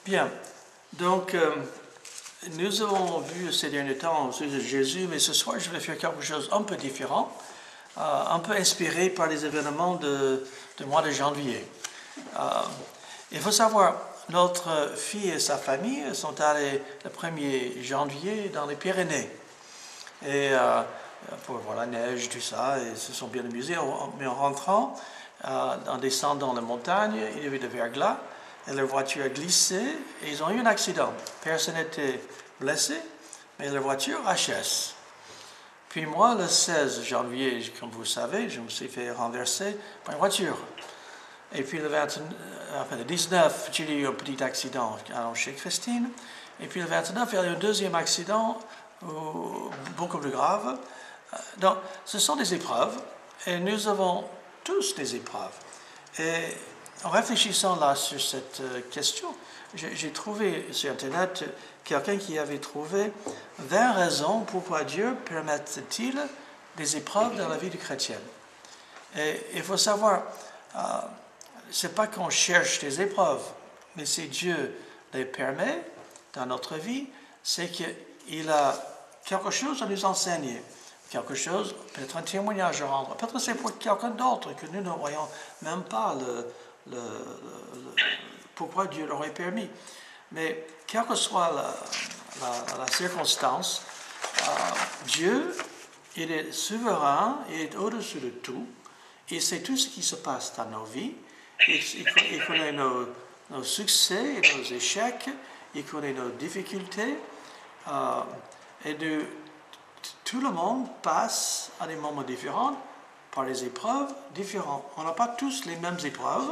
Bien, donc nous avons vu ces derniers temps au sujet de Jésus, mais ce soir je vais faire quelque chose un peu différent, un peu inspiré par les événements du mois de janvier. Il faut savoir, notre fille et sa famille sont allés le 1er janvier dans les Pyrénées. Et pour voir la neige, tout ça, et ils se sont bien amusés. Mais en rentrant, en descendant la montagne, il y avait du verglas, et leur voiture a glissé, et ils ont eu un accident. Personne n'était blessé, mais la voiture HS. Puis moi, le 16 janvier, comme vous savez, je me suis fait renverser par une voiture. Et puis le 19, j'ai eu un petit accident chez Christine. Et puis le 29, il y a eu un deuxième accident, beaucoup plus grave. Donc, ce sont des épreuves, et nous avons tous des épreuves. Et en réfléchissant là sur cette question, j'ai trouvé sur Internet quelqu'un qui avait trouvé 20 raisons pourquoi Dieu permet-il des épreuves dans la vie du chrétien. Et il faut savoir, c'est pas qu'on cherche des épreuves, mais si Dieu les permet dans notre vie, c'est qu'il a quelque chose à nous enseigner, quelque chose, peut-être un témoignage à rendre, peut-être c'est pour quelqu'un d'autre que nous ne voyons même pas pourquoi Dieu l'aurait permis. Mais quelle que soit la circonstance, Dieu, il est souverain, il est au-dessus de tout, il sait tout ce qui se passe dans nos vies, il connaît nos succès et nos échecs, il connaît nos difficultés, et tout le monde passe à des moments différents, par des épreuves différentes. On n'a pas tous les mêmes épreuves.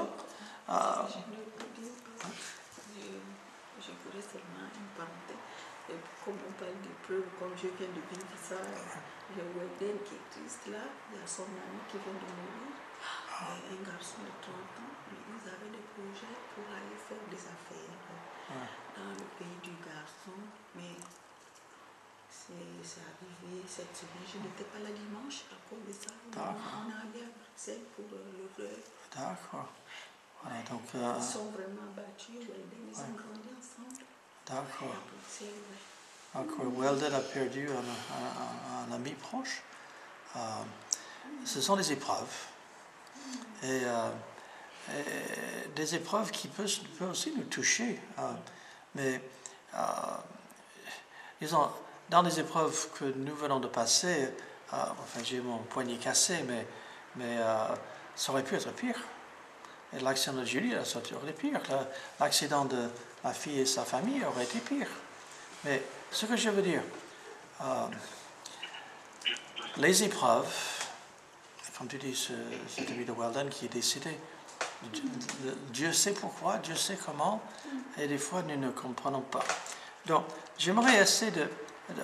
Je voudrais seulement une parenthèse. Et comme on parle d'épreuves, comme je viens de vivre ça, j'ai Weldon qui est triste là, il y a son ami qui vient de mourir, un garçon de 30 ans, ils avaient des projets pour aller faire des affaires dans le pays du garçon, mais c'est arrivé cette semaine, je n'étais pas là dimanche à cause de ça. On est allé à Bruxelles pour le rêve. D'accord. Voilà, donc, ils sont vraiment battus, Weldon, ils ont grandi ensemble. D'accord. À Bruxelles, D'accord. Weldon a perdu un ami proche. Ce sont des épreuves. Et des épreuves qui peuvent aussi nous toucher. Mais disons, dans les épreuves que nous venons de passer, enfin j'ai mon poignet cassé, mais ça aurait pu être pire. Et l'accident de Julie, ça aurait été pire. L'accident de ma fille et sa famille aurait été pire. Mais ce que je veux dire, les épreuves, comme tu dis, cet ami de Weldon qui est décédé, Dieu sait pourquoi, Dieu sait comment, et des fois nous ne comprenons pas. Donc, j'aimerais essayer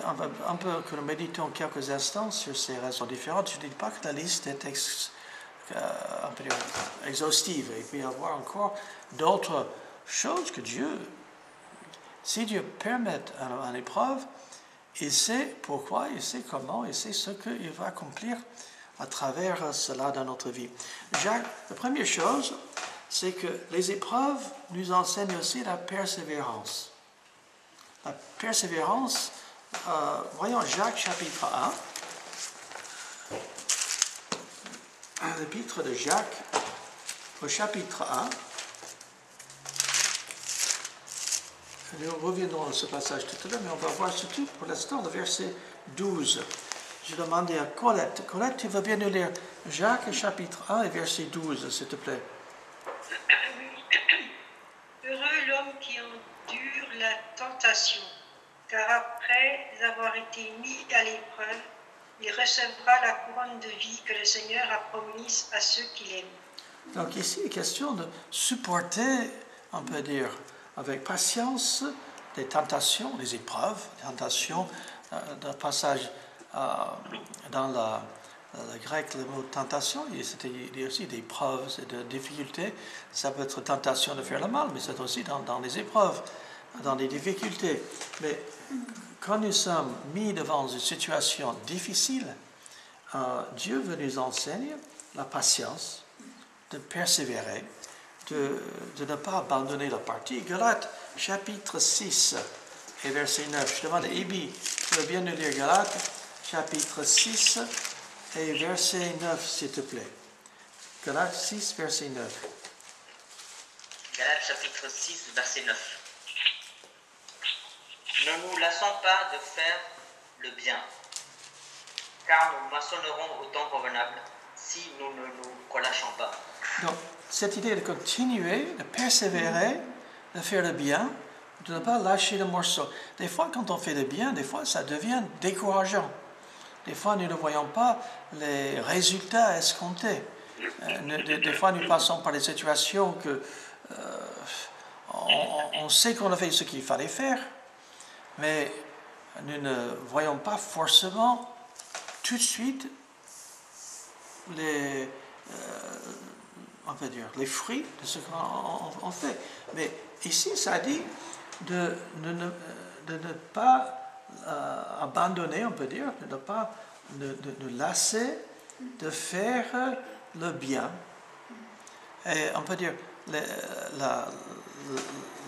un peu que nous méditons quelques instants sur ces raisons différentes. Je ne dis pas que la liste est un peu exhaustive. Il peut y avoir encore d'autres choses que Dieu, si Dieu permet une épreuve, il sait pourquoi, il sait comment, il sait ce qu'il va accomplir à travers cela dans notre vie. Jacques, la première chose, c'est que les épreuves nous enseignent aussi la persévérance. La persévérance, voyons Jacques chapitre 1. L'épître de Jacques, au chapitre 1. Nous reviendrons à ce passage tout à l'heure, mais on va voir surtout pour l'instant le verset 12. Je demandais à Colette. Colette, tu vas bien nous lire Jacques chapitre 1 et verset 12, s'il te plaît. Heureux l'homme qui endure la tentation, car après avoir été mis à l'épreuve, il recevra la couronne de vie que le Seigneur a promise à ceux qui l'aiment. Donc ici, il est question de supporter, on peut dire, avec patience, des tentations, des épreuves, des tentations, d'un passage dans le grec, le mot tentation, il y a aussi des épreuves, des difficultés. Ça peut être tentation de faire le mal, mais c'est aussi dans les épreuves, dans les difficultés. Mais quand nous sommes mis devant une situation difficile, Dieu veut nous enseigner la patience, de persévérer, de ne pas abandonner la partie. Galates, chapitre 6 et verset 9. Je demande à Ibi, tu veux bien nous lire Galates, chapitre 6 et verset 9, s'il te plaît. Galates 6, verset 9. Galates chapitre 6, verset 9. Ne nous lassons pas de faire le bien, car nous moissonnerons au temps convenable si nous ne nous relâchons pas. Donc, cette idée de continuer, de persévérer, de faire le bien, de ne pas lâcher le morceau. Des fois, quand on fait le bien, des fois, ça devient décourageant. Des fois, nous ne voyons pas les résultats escomptés. Des fois, nous passons par des situations que on sait qu'on a fait ce qu'il fallait faire, mais nous ne voyons pas forcément tout de suite on peut dire, les fruits de ce qu'on fait. Mais ici, ça dit de ne pas abandonner, on peut dire, de ne pas de lasser de faire le bien. Et on peut dire,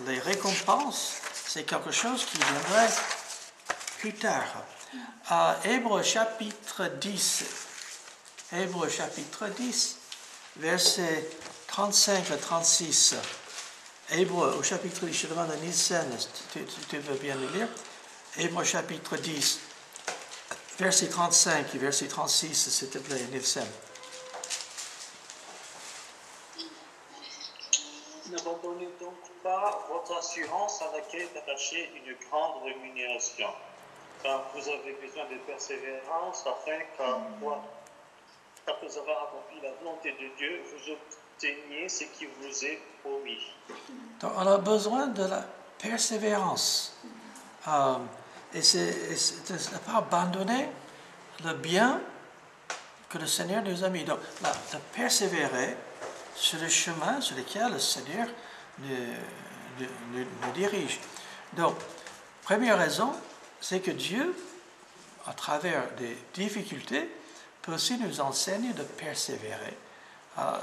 les récompenses, c'est quelque chose qui viendrait plus tard. À Hébreux chapitre 10, Hébreux chapitre 10, versets 35 à 36. Hébreux au chapitre 10, je demande à Nielsen, tu veux bien le lire. Hébreux chapitre 10, verset 35 et verset 36, s'il te plaît, Nielsen. N'abandonnez donc pas votre assurance à laquelle est attachée une grande rémunération, car vous avez besoin de persévérance afin qu'après avoir accompli la volonté de Dieu, vous obteniez ce qui vous est promis. Donc, on a besoin de la persévérance. Et c'est de ne pas abandonner le bien que le Seigneur nous a mis. Donc, de persévérer sur le chemin sur lequel le Seigneur nous dirige. Donc, première raison, c'est que Dieu, à travers des difficultés, peut aussi nous enseigner de persévérer.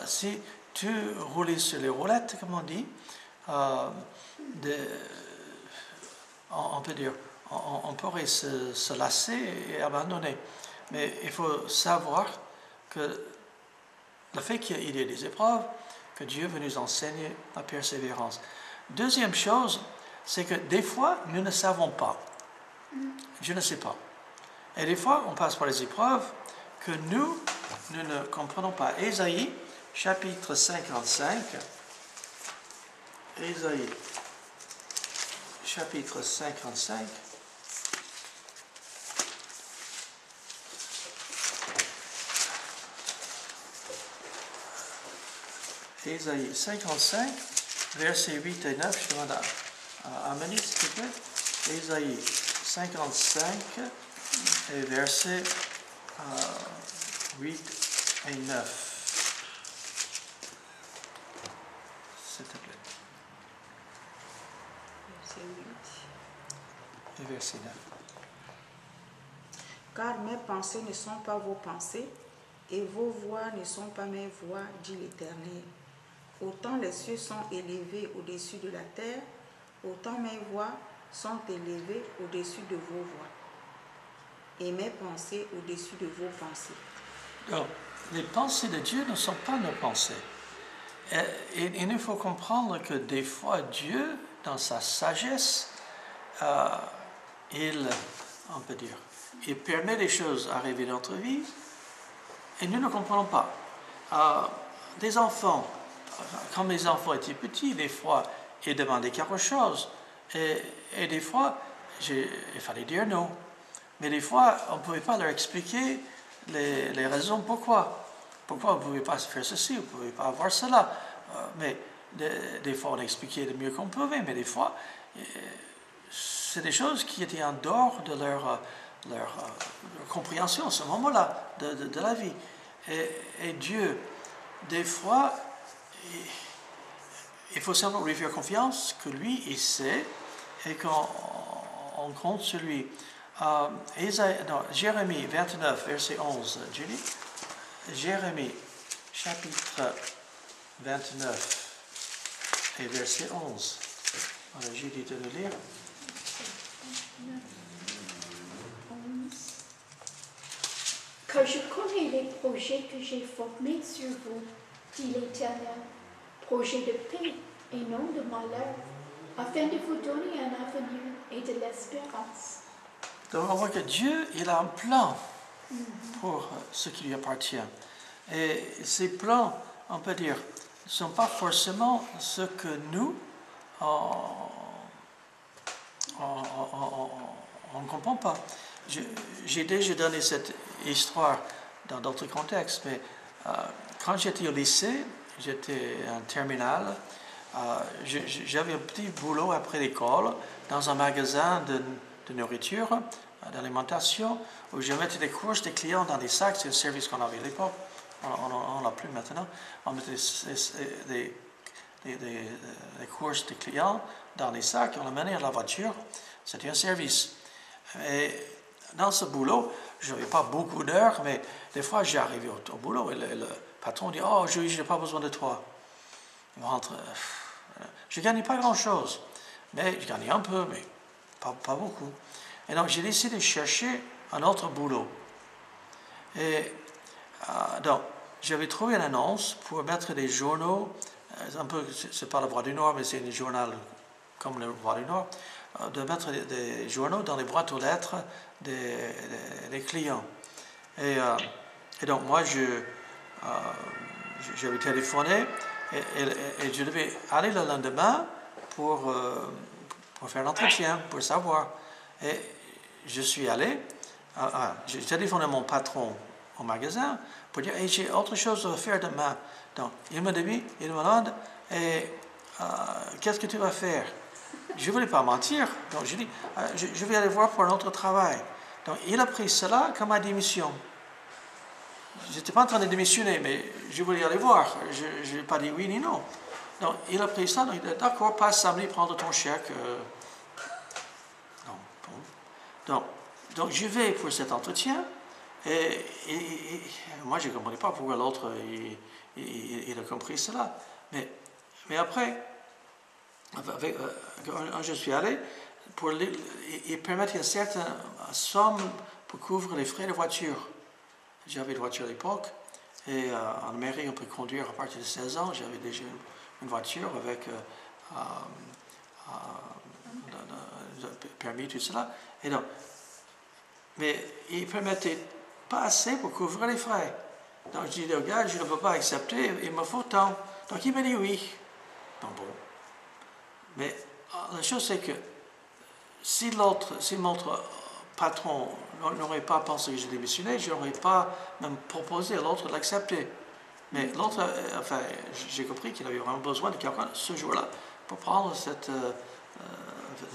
Si tu roules sur les roulettes, comme on dit, on peut dire, on pourrait se lasser et abandonner. Mais il faut savoir que le fait qu'il y ait des épreuves, que Dieu veut nous enseigner la persévérance. Deuxième chose, c'est que des fois, nous ne savons pas. Je ne sais pas. Et des fois, on passe par les épreuves que nous ne comprenons pas. Ésaïe, chapitre 55. Ésaïe, chapitre 55. Ésaïe 55, versets 8 et 9. Je demande à Amélie, s'il te plaît. Ésaïe 55 et versets 8 et 9. S'il te plaît. Verset 8. Et verset 9. Car mes pensées ne sont pas vos pensées, et vos voix ne sont pas mes voix, dit l'Éternel. Autant les cieux sont élevés au-dessus de la terre, autant mes voix sont élevées au-dessus de vos voix, et mes pensées au-dessus de vos pensées. Donc, les pensées de Dieu ne sont pas nos pensées. Et il faut comprendre que des fois, Dieu, dans sa sagesse, on peut dire, il permet des choses arriver dans notre vie, et nous ne comprenons pas. Des enfants, quand mes enfants étaient petits, des fois, ils demandaient quelque chose. Et des fois, il fallait dire non. Mais des fois, on ne pouvait pas leur expliquer les raisons pourquoi. Pourquoi vous ne pouvez pas faire ceci, vous ne pouvez pas avoir cela. Mais des fois, on expliquait le mieux qu'on pouvait, mais des fois, c'est des choses qui étaient en dehors de leur compréhension à ce moment-là de la vie. Et Dieu, des fois, il faut simplement lui faire confiance que lui, il sait et qu'on compte sur lui. Jérémie 29, verset 11, Julie. Jérémie, chapitre 29, et verset 11. Voilà, j'ai dit de le lire. Car je connais les projets que j'ai formés sur vous, dit l'Éternel, projets de paix et non de malheur, afin de vous donner un avenir et de l'espérance. Donc on voit que Dieu, il a un plan pour ce qui lui appartient. Et ces plans, on peut dire, ne sont pas forcément ce que nous, on ne comprend pas. J'ai déjà donné cette histoire dans d'autres contextes, mais quand j'étais au lycée, j'étais en terminale, j'avais un petit boulot après l'école dans un magasin de nourriture, d'alimentation, où je mettais des courses des clients dans des sacs. C'est un service qu'on avait à l'époque, on ne l'a plus maintenant. On mettait des courses des clients dans les sacs, on les menait à la voiture. C'était un service. Et dans ce boulot, je n'avais pas beaucoup d'heures, mais des fois j'arrivais au boulot et le patron dit « Oh, je n'ai pas besoin de toi. » Il rentre. Je ne gagnais pas grand-chose, mais je gagnais un peu, mais pas beaucoup. Et donc j'ai décidé de chercher un autre boulot. Et donc j'avais trouvé une annonce pour mettre des journaux, un peu, c'est pas le Voix du Nord, mais c'est un journal comme le Voix du Nord, de mettre des journaux dans les boîtes aux lettres des clients. Et donc moi, j'avais téléphoné et je devais aller le lendemain pour faire l'entretien, pour savoir. Et je suis allé, j'ai téléphoné à mon patron au magasin pour dire hey, j'ai autre chose à faire demain. Donc il me demande et qu'est-ce que tu vas faire? Je ne voulais pas mentir, donc j'ai dit je vais aller voir pour un autre travail. Donc il a pris cela comme ma démission. Je n'étais pas en train de démissionner, mais je voulais aller voir. Je n'ai pas dit oui ni non. Donc il a pris ça, donc il a dit d'accord, passe samedi prendre ton chèque. Donc je vais pour cet entretien et moi je ne comprenais pas pourquoi l'autre il a compris cela. Mais après, quand je suis allé, ils permettent une certaine somme pour couvrir les frais de voiture. J'avais une voiture à l'époque et en Amérique on peut conduire à partir de 16 ans. J'avais déjà une voiture avec permis, tout cela. Et donc, mais ils ne permettaient pas assez pour couvrir les frais. Donc je dis au gars, je ne peux pas accepter, il me faut tant. Donc il m'a dit oui. Donc bon. Mais la chose c'est que si l'autre patron n'aurait pas pensé que je démissionnais, je n'aurais pas même proposé à l'autre de l'accepter. Mais l'autre, enfin, j'ai compris qu'il avait vraiment besoin de quelqu'un ce jour-là pour prendre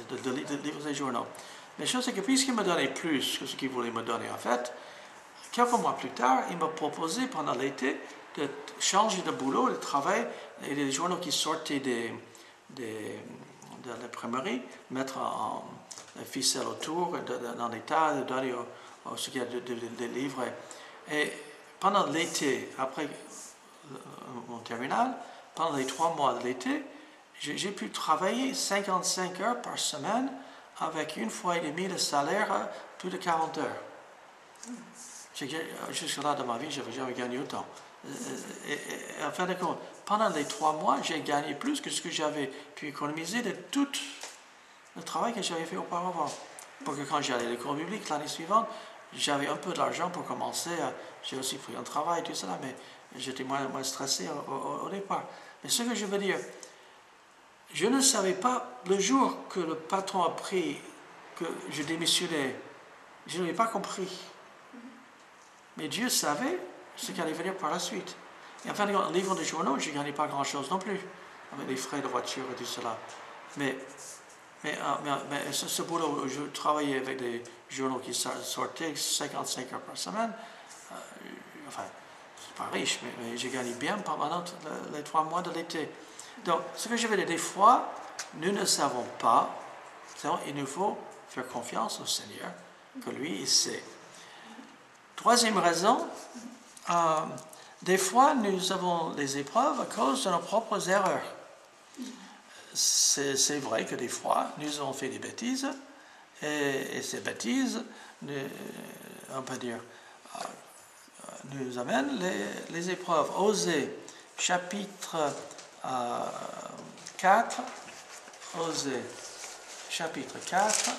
de livrer des journaux. Mais la chose c'est que puisqu'il me donnait plus que ce qu'il voulait me donner en fait, quelques mois plus tard, il m'a proposé pendant l'été de changer de boulot, de travail, et des journaux qui sortaient de l'imprimerie, mettre en ficelle autour, dans l'état, de donner ce qu'il y a de livres. Et pendant l'été, après mon terminal, pendant les 3 mois de l'été, j'ai pu travailler 55 heures par semaine avec 1,5 fois le salaire, plus de 40 heures. Jusque-là dans ma vie, je n'avais jamais gagné autant. Et en fin de compte, pendant les 3 mois, j'ai gagné plus que ce que j'avais pu économiser de tout le travail que j'avais fait auparavant. Pour que quand j'allais à l'école publique l'année suivante, j'avais un peu d'argent pour commencer. J'ai aussi pris un travail, tout cela, mais j'étais moins stressé au départ. Mais ce que je veux dire, je ne savais pas, le jour que le patron a pris que je démissionnais, je n'avais pas compris. Mais Dieu savait ce qui allait venir par la suite. Et enfin, en livrant des journaux, je ne gagnais pas grand-chose non plus, avec les frais de voiture et tout cela. Mais ce boulot où je travaillais avec des journaux qui sortaient 55 heures par semaine, enfin, c'est pas riche, mais j'ai gagné bien pendant les 3 mois de l'été. Donc, ce que je veux dire, des fois, nous ne savons pas, il nous faut faire confiance au Seigneur, que lui, il sait. Troisième raison, des fois, nous avons des épreuves à cause de nos propres erreurs. c'est vrai que des fois, nous avons fait des bêtises, et ces bêtises, on peut dire, nous amènent les épreuves. Osée, chapitre 4. Osée, chapitre 4.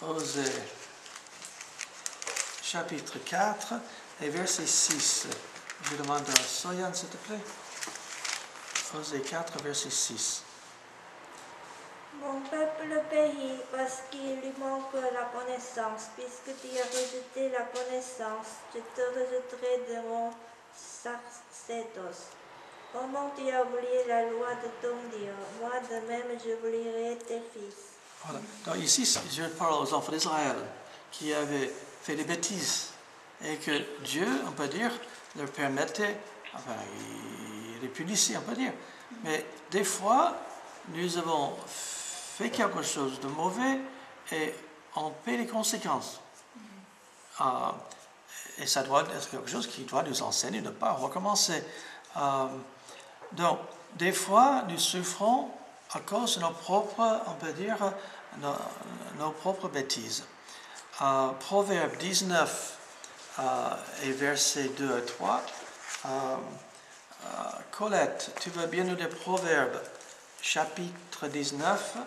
Osée, chapitre 4 et verset 6. Je demande à Soyan, s'il te plaît. Osée 4, verset 6. Mon peuple périt parce qu'il lui manque la connaissance. Puisque tu as rejeté la connaissance, je te rejetterai de mon sacerdoce. Comment tu as oublié la loi de ton Dieu, moi de même j'oublierai tes fils. Voilà. Donc ici, je parle aux enfants d'Israël qui avaient fait des bêtises et que Dieu, on peut dire, leur permettait, enfin, il les punissait, on peut dire. Mais des fois, nous avons fait quelque chose de mauvais et on paie les conséquences. Et ça doit être quelque chose qui doit nous enseigner de ne pas recommencer. Donc, des fois, nous souffrons à cause de nos propres, on peut dire, nos propres bêtises. Proverbe 19 et versets 2 à 3. Colette, tu veux bien nous lire Proverbe chapitre 19.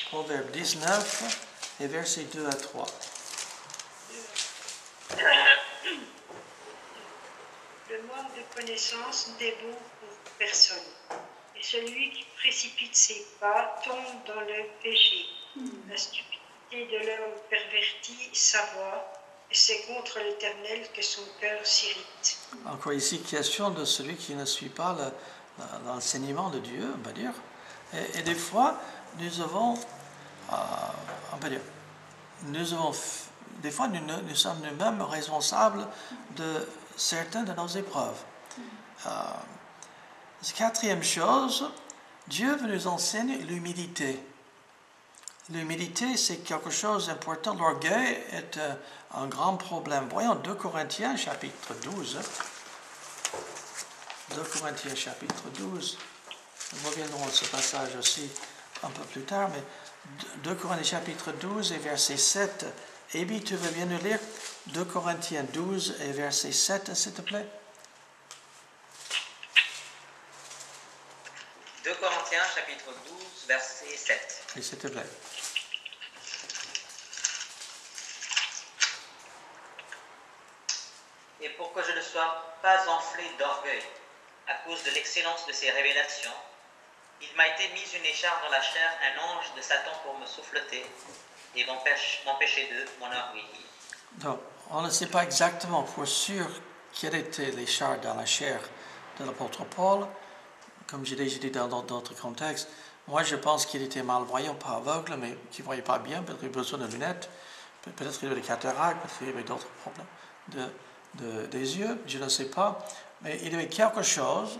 Proverbe 19 et versets 2 à 3. Le manque de connaissance n'est bon pour personne. Et celui qui précipite ses pas tombe dans le péché. La stupidité de l'homme pervertit sa voix, et c'est contre l'Éternel que son cœur s'irrite. Encore ici, question de celui qui ne suit pas l'enseignement de Dieu, on va dire. Et des fois, nous avons, on va dire, des fois, nous sommes nous-mêmes responsables de certaines de nos épreuves. Quatrième chose, Dieu veut nous enseigner l'humilité. L'humilité, c'est quelque chose d'important. L'orgueil est un grand problème. Voyons 2 Corinthiens, chapitre 12. 2 Corinthiens, chapitre 12. Nous reviendrons à ce passage aussi un peu plus tard, mais 2 Corinthiens, chapitre 12 et verset 7. Ebi, tu veux bien nous lire 2 Corinthiens 12 et verset 7, s'il te plaît? 2 Corinthiens, chapitre 12, verset 7. Oui, s'il te plaît. Et pour que je ne sois pas enflé d'orgueil à cause de l'excellence de ses révélations, il m'a été mis une écharpe dans la chair, un ange de Satan pour me souffleter et m'empêcher de m'enorgueillir. Donc, on ne sait pas exactement pour sûr quelle était l'écharpe dans la chair de l'apôtre Paul. Comme j'ai déjà dit dans d'autres contextes, moi je pense qu'il était malvoyant, pas aveugle, mais qu'il ne voyait pas bien, peut-être qu'il avait besoin de lunettes, peut-être qu'il avait des cataractes, peut-être qu'il avait d'autres problèmes des yeux, je ne sais pas. Mais il y avait quelque chose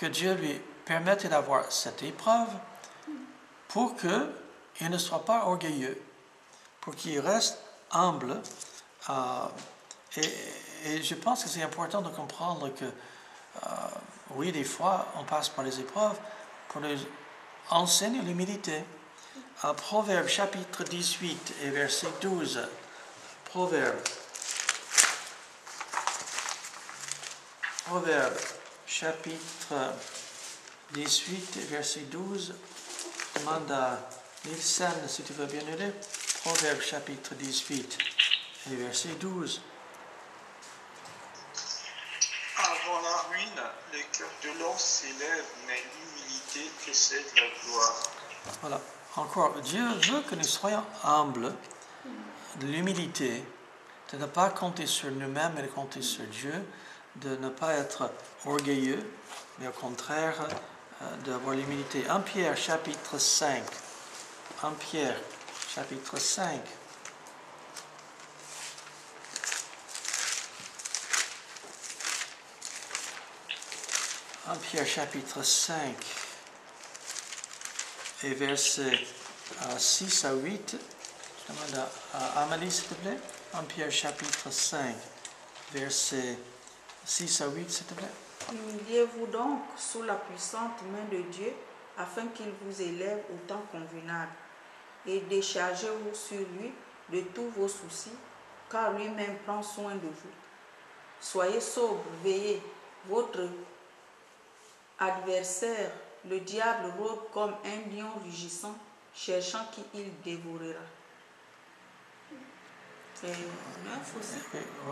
que Dieu lui permettait d'avoir cette épreuve pour qu'il ne soit pas orgueilleux, pour qu'il reste humble. Et je pense que c'est important de comprendre que oui, des fois, on passe par les épreuves pour nous enseigner l'humilité. Proverbe chapitre 18 et verset 12. Proverbe chapitre 18 et verset 12. Demande à Nielsen si tu veux bien nous lire. Proverbe chapitre 18 et verset 12. Avant la ruine, le cœur de l'homme s'élève, mais l'humilité précède la gloire. Voilà. Encore, Dieu veut que nous soyons humbles, de l'humilité, de ne pas compter sur nous-mêmes, mais de compter sur Dieu, de ne pas être orgueilleux, mais au contraire, d'avoir l'humilité. 1 Pierre, chapitre 5. 1 Pierre, chapitre 5. Pierre chapitre 5 et versets 6 à 8. Je demande à Amélie, s'il te plaît. 1 Pierre chapitre 5, versets 6 à 8, s'il te plaît. Humiliez-vous donc sous la puissante main de Dieu, afin qu'il vous élève au temps convenable, et déchargez-vous sur lui de tous vos soucis, car lui-même prend soin de vous. Soyez sobres, veillez. Votre adversaire, le diable, rôde comme un lion rugissant, cherchant qui il dévorera. C'est 9 aussi.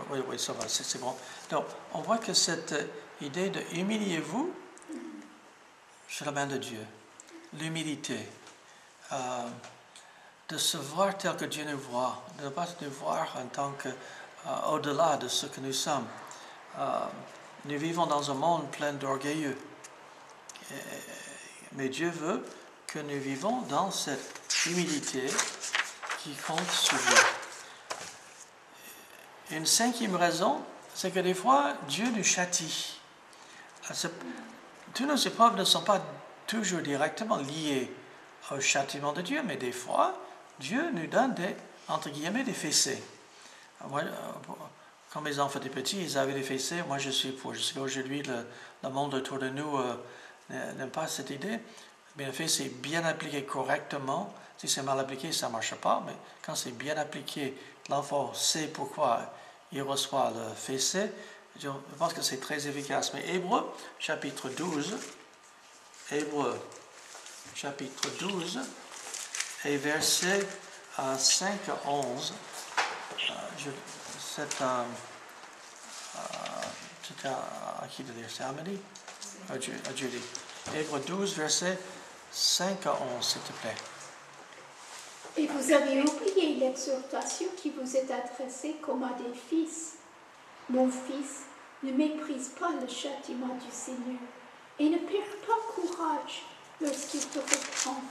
Oui, ça va, c'est bon. Donc, on voit que cette idée de humiliez-vous sur la main de Dieu, l'humilité, de se voir tel que Dieu nous voit, de ne pas nous voir en tant que au-delà de ce que nous sommes. Nous vivons dans un monde plein d'orgueilleux. Mais Dieu veut que nous vivons dans cette humilité qui compte sur lui. Une cinquième raison, c'est que des fois, Dieu nous châtie. Toutes nos épreuves ne sont pas toujours directement liées au châtiment de Dieu, mais des fois, Dieu nous donne entre guillemets, des fessées. Moi, quand mes enfants étaient petits, ils avaient des fessées. Moi, je sais qu'aujourd'hui, le monde autour de nous n'aime pas cette idée. Mais le fessé bien appliqué correctement, si c'est mal appliqué, ça ne marche pas. Mais quand c'est bien appliqué, l'enfant sait pourquoi il reçoit le fessé. Je pense que c'est très efficace. Mais Hébreux, chapitre 12, Hébreux, chapitre 12, et versets 5 à 11, c'était à qui de lire? C'est Amélie? À Julie. Hébreux 12, versets 5 à 11, s'il te plaît. Et vous avez oublié l'exhortation qui vous est adressée comme à des fils. Mon fils, ne méprise pas le châtiment du Seigneur et ne perds pas courage lorsqu'il te reprend.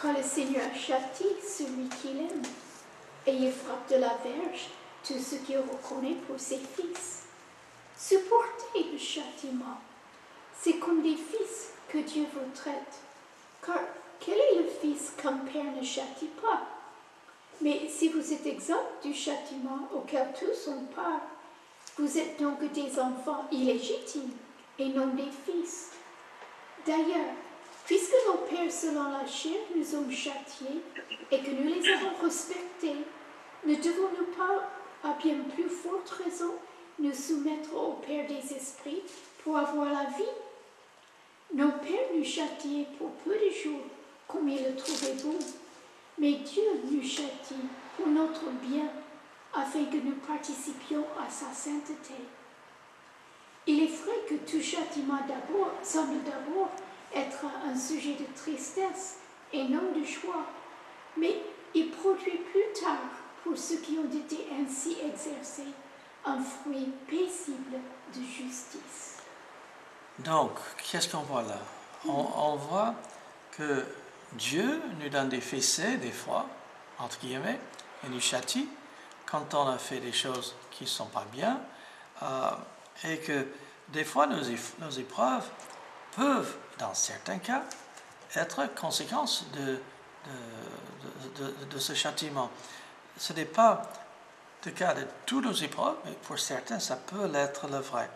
Car le Seigneur châtie celui qu'il aime et il frappe de la verge tout ce qu'il reconnaît pour ses fils. Supportez le châtiment. C'est comme des fils que Dieu vous traite. Car quel est le fils qu'un père ne châtie pas? Mais si vous êtes exempt du châtiment auquel tous ont part, vous êtes donc des enfants illégitimes et non des fils. D'ailleurs, puisque nos pères selon la chair nous ont châtiés et que nous les avons respectés, ne devons-nous pas, à bien plus forte raison, nous soumettre au Père des esprits pour avoir la vie? Nos pères nous châtiaient pour peu de jours, comme ils le trouvaient bon, mais Dieu nous châtie pour notre bien, afin que nous participions à sa sainteté. Il est vrai que tout châtiment semble d'abord être un sujet de tristesse et non de joie, mais il produit plus tard, pour ceux qui ont été ainsi exercés, un fruit paisible de justice. Donc, qu'est-ce qu'on voit là? On voit que Dieu nous donne des fessées, des fois, entre guillemets, et nous châtie quand on a fait des choses qui ne sont pas bien, et que des fois nos épreuves peuvent, dans certains cas, être conséquence de ce châtiment. Ce n'est pas le cas de tous nos épreuves, mais pour certains, ça peut l'être le vrai.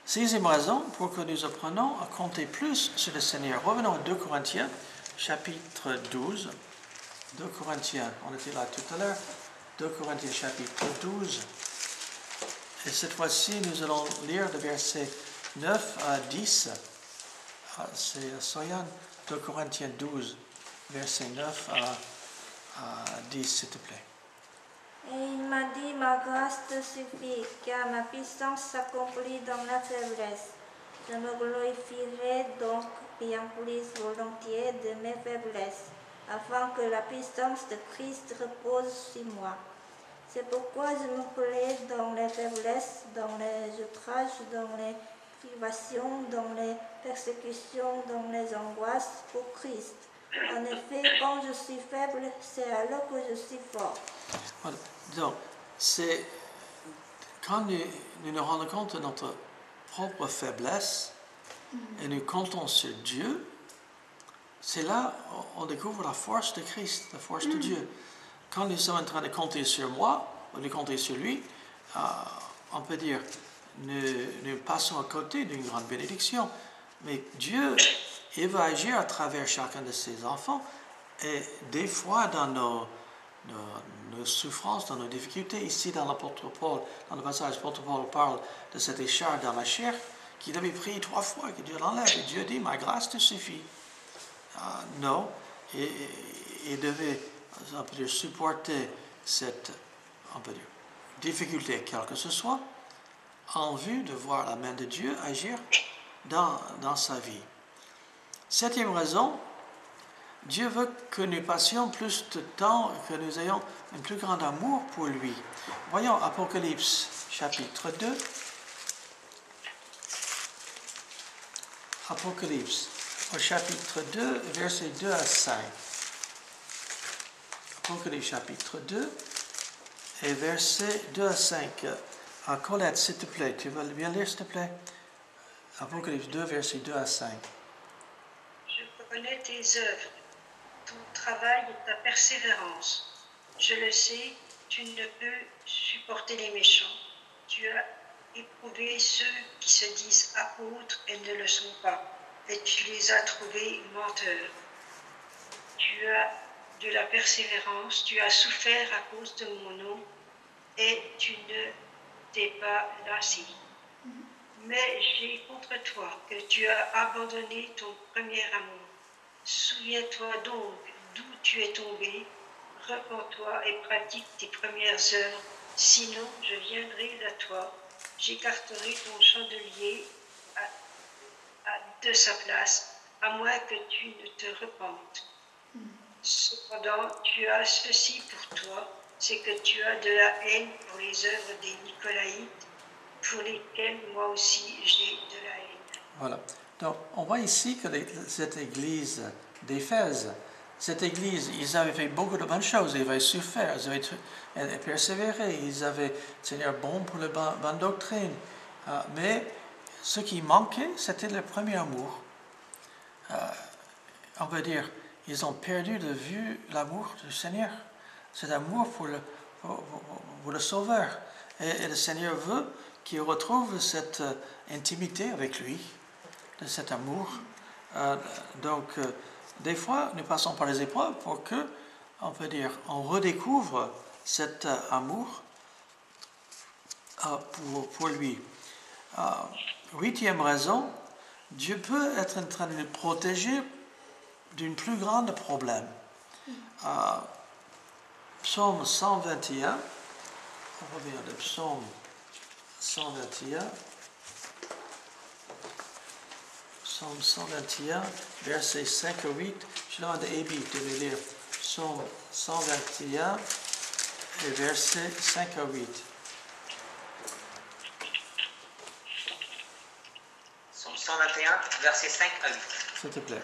Sixième raison pour que nous apprenons à compter plus sur le Seigneur. Revenons à 2 Corinthiens, chapitre 12. 2 Corinthiens, on était là tout à l'heure. 2 Corinthiens, chapitre 12. Et cette fois-ci, nous allons lire le verset 9 à 10. C'est Soyan, 2 Corinthiens 12, verset 9 à 10, s'il te plaît. Et il m'a dit, ma grâce te suffit, car ma puissance s'accomplit dans la faiblesse. Je me glorifierai donc bien plus volontiers de mes faiblesses, afin que la puissance de Christ repose sur moi. C'est pourquoi je me plais dans les faiblesses, dans les outrages, dans les privations, dans les persécutions, dans les angoisses pour Christ. En effet, quand je suis faible, c'est alors que je suis fort. Voilà. Donc, c'est quand nous nous rendons compte de notre propre faiblesse et nous comptons sur Dieu, c'est là on découvre la force de Christ, la force de Dieu. Quand nous sommes en train de compter sur moi, de compter sur lui, on peut dire, nous passons à côté d'une grande bénédiction. Mais Dieu, il va agir à travers chacun de ses enfants. Et des fois, dans nos souffrances, dans nos difficultés, ici dans l'apôtre Paul, dans le passage, l'apôtre Paul parle de cette écharpe dans la chair qu'il avait pris 3 fois, que Dieu l'enlève. Et Dieu dit, ma grâce te suffit. Non, il devait, on peut dire, supporter cette, on peut dire, difficulté, quelle que ce soit, en vue de voir la main de Dieu agir dans sa vie. 7e raison, Dieu veut que nous passions plus de temps, que nous ayons un plus grand amour pour lui. Voyons Apocalypse chapitre 2. Apocalypse au chapitre 2, versets 2 à 5. Apocalypse chapitre 2 et versets 2 à 5. Colette, s'il te plaît, tu veux bien lire, s'il te plaît? Apocalypse 2, versets 2 à 5. Je connais tes œuvres, ton travail et ta persévérance. Je le sais, tu ne peux supporter les méchants. Tu as éprouvé ceux qui se disent apôtres et ne le sont pas, et tu les as trouvés menteurs. Tu as de la persévérance, tu as souffert à cause de mon nom, et tu ne t'es pas lassé. Mais j'ai contre toi que tu as abandonné ton premier amour. Souviens-toi donc d'où tu es tombé, repens-toi et pratique tes premières œuvres, sinon je viendrai à toi, j'écarterai ton chandelier de sa place, à moins que tu ne te repentes. Cependant, tu as ceci pour toi, c'est que tu as de la haine pour les œuvres des Nicolaïtes, pour lesquelles moi aussi j'ai de la haine. Voilà. Donc, on voit ici que cette église d'Éphèse, cette église, ils avaient fait beaucoup de bonnes choses, ils avaient souffert, ils avaient persévéré, ils avaient, Seigneur, bon pour la bonne doctrine. Mais ce qui manquait, c'était le premier amour. On peut dire, ils ont perdu de vue l'amour du Seigneur, cet amour pour le Sauveur. Et le Seigneur veut qu'ils retrouvent cette intimité avec lui, de cet amour. Donc, des fois, nous passons par les épreuves pour que, on peut dire, on redécouvre cet amour pour lui. 8e raison, Dieu peut être en train de nous protéger d'un plus grand problème. Psaume 121, on revient de Psaume 121. Psaume 121, versets 5 à 8. Je demande à Abby de lire Psaume 121 et versets 5 à 8. Psaume 121, versets 5 à 8. S'il te plaît.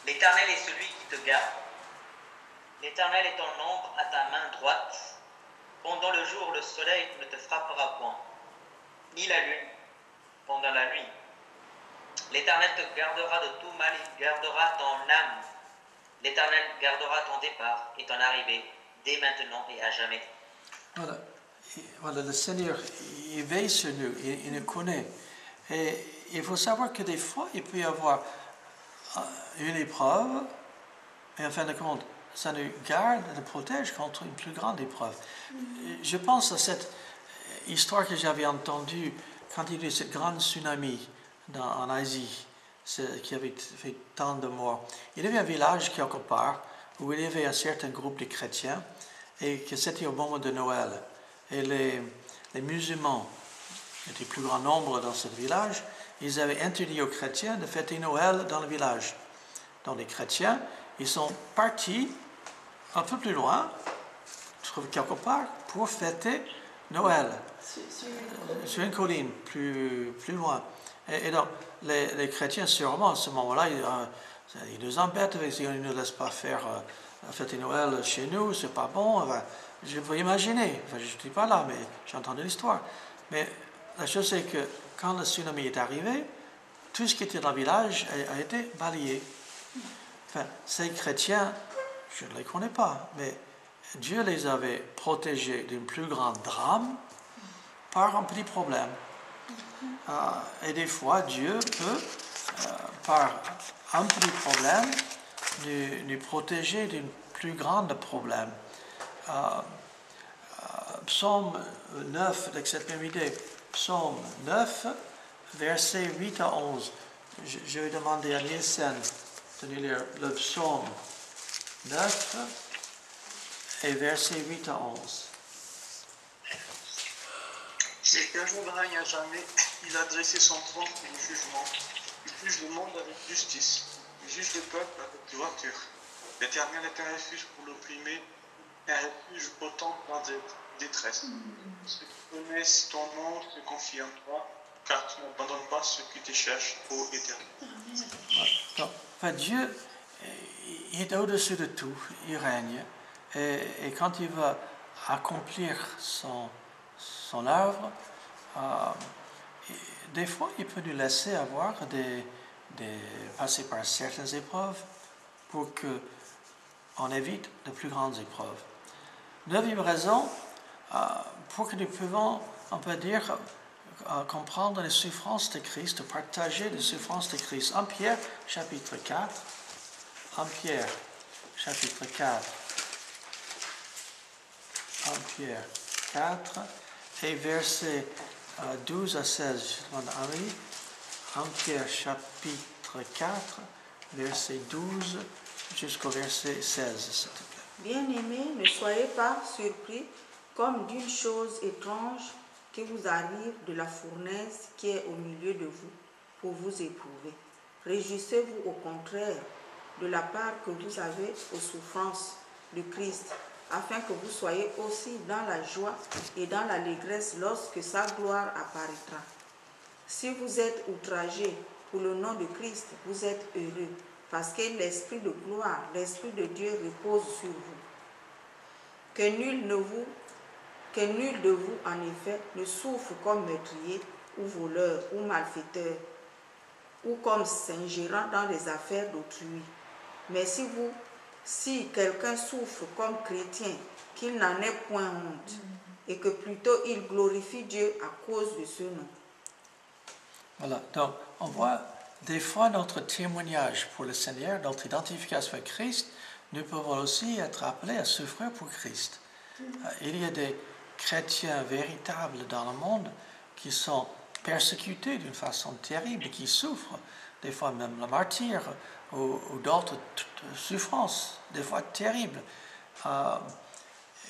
L'Éternel est celui qui te garde. L'Éternel est ton ombre à ta main droite. Pendant le jour, le soleil ne te frappera point, ni la lune pendant la nuit. L'Éternel te gardera de tout mal, il gardera ton âme. L'Éternel gardera ton départ et ton arrivée, dès maintenant et à jamais. Voilà, le Seigneur, il veille sur nous, il nous connaît. Et il faut savoir que des fois, il peut y avoir une épreuve, mais en fin de compte, ça nous garde, nous protège contre une plus grande épreuve. Je pense à cette histoire que j'avais entendue quand il y a eu cette grande tsunami en Asie, qui avait fait tant de morts. Il y avait un village quelque part où il y avait un certain groupe de chrétiens et que c'était au moment de Noël. Et les musulmans étaient plus grand nombre dans ce village. Ils avaient interdit aux chrétiens de fêter Noël dans le village. Donc les chrétiens, ils sont partis un peu plus loin, quelque part, pour fêter Noël. Sur une colline, plus loin. Et donc, les chrétiens, sûrement, à ce moment-là, ils nous embêtent, ils ne nous laissent pas faire fêter Noël chez nous, c'est pas bon. Enfin, je peux imaginer, je ne suis pas là, mais j'ai entendu l'histoire. Mais la chose, c'est que quand le tsunami est arrivé, tout ce qui était dans le village a été balayé. Enfin, ces chrétiens, je ne les connais pas, mais Dieu les avait protégés d'un plus grand drame par un petit problème. Et des fois, Dieu peut, par un petit problème, nous protéger d'un plus grand problème. Psaume 9, avec cette même idée, Psaume 9, versets 8 à 11. Je vais demander à Nielsen de nous lire le Psaume 9 et versets 8 à 11. L'Éternel règne à jamais, il a dressé son trône pour le jugement. Il juge le monde avec justice, il juge le peuple avec droiture. L'Éternel est un refuge pour l'opprimé, un refuge au temps dans des détresse. Ceux qui connaissent ton nom se confient en toi, car tu n'abandonnes pas ceux qui te cherchent, ô Éternel. Donc, enfin, Dieu il est au-dessus de tout, il règne, et quand il va accomplir son œuvre, des fois il peut nous laisser avoir passer par certaines épreuves pour qu'on évite de plus grandes épreuves. Neuvième raison, pour que nous puissions, on peut dire, comprendre les souffrances de Christ, partager les souffrances de Christ. 1 Pierre, chapitre 4. 1 Pierre, chapitre 4. 1 Pierre 4 et versets 12 à 16. Je demande à Henri. 1 Pierre, chapitre 4, verset 12 jusqu'au verset 16, s'il te plaît. Bien-aimés, ne soyez pas surpris comme d'une chose étrange qui vous arrive de la fournaise qui est au milieu de vous pour vous éprouver. Réjouissez-vous au contraire de la part que vous avez aux souffrances de Christ, afin que vous soyez aussi dans la joie et dans l'allégresse lorsque sa gloire apparaîtra. Si vous êtes outragés pour le nom de Christ, vous êtes heureux, parce que l'Esprit de gloire, l'Esprit de Dieu repose sur vous. Que nul de vous, en effet, ne souffre comme meurtrier, ou voleur, ou malfaiteur, ou comme s'ingérant dans les affaires d'autrui. Mais si quelqu'un souffre comme chrétien, qu'il n'en ait point honte, et que plutôt il glorifie Dieu à cause de ce nom. Voilà, donc on voit des fois notre témoignage pour le Seigneur, notre identification avec Christ, nous pouvons aussi être appelés à souffrir pour Christ. Il y a des chrétiens véritables dans le monde qui sont persécutés d'une façon terrible, qui souffrent, des fois même le martyr ou d'autres souffrances, des fois terribles.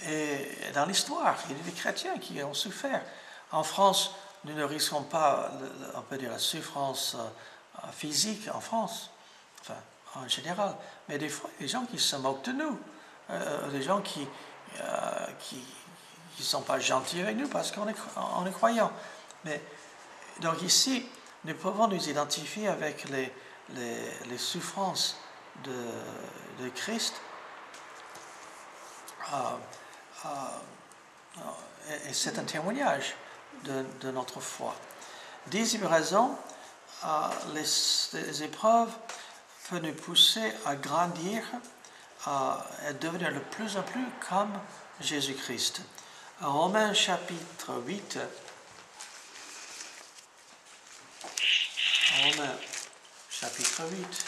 Et dans l'histoire, il y a des chrétiens qui ont souffert. En France, nous ne risquons pas, on peut dire, la souffrance physique en France, enfin, en général, mais des fois, il y a des gens qui se moquent de nous, des gens qui ne sont pas gentils avec nous parce qu'on est croyants. Mais, donc ici, nous pouvons nous identifier avec les souffrances de Christ, et c'est un témoignage de notre foi. 10e raison, les épreuves peuvent nous pousser à grandir, à devenir de plus en plus comme Jésus-Christ. Romains chapitre 8. Romains chapitre 8.